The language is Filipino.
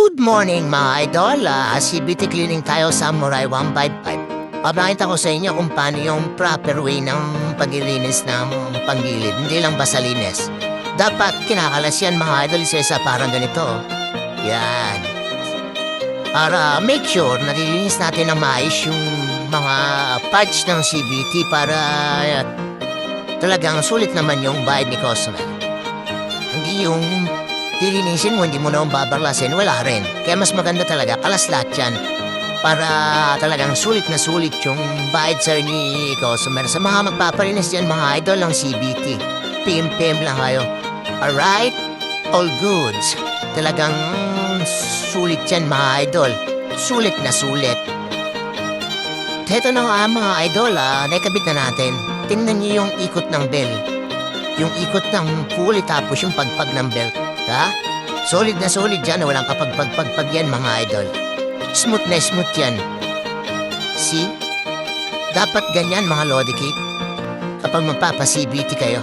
Good morning mga idol, CBT cleaning tayo sa Samurai 155. Papakita ko sa inyo kung paano yung proper way ng paglilinis ng panggilid, hindi lang basta linis. Dapat kinakalas yan mga idol, isa parang ganito. Yan. Para make sure na nililinis natin ng maayos yung mga parts ng CBT para talagang sulit naman yung bayad ni customer. Hindi yung lilinisin mo, hindi mo naman babarlasin, wala rin. Kaya mas maganda talaga, kalas lahat yan. Para talagang sulit na sulit yung bayad sa ni customer. Sa mga magpapalinis dyan, mga idol ng CBT. PM lang kayo. Alright? All goods. Talagang sulit yan, mga idol. Sulit na sulit. Heto na nga mga idol, naikabit na natin. Tingnan niyo yung ikot ng bell. Yung ikot ng pulley tapos yung pagpag ng belt. Ha? Solid na solid yan. Walang kapagpagpagpag yan mga idol. Smooth na smooth yan. See? Dapat ganyan mga lodi cake. Kapag magpapa-CBT kayo.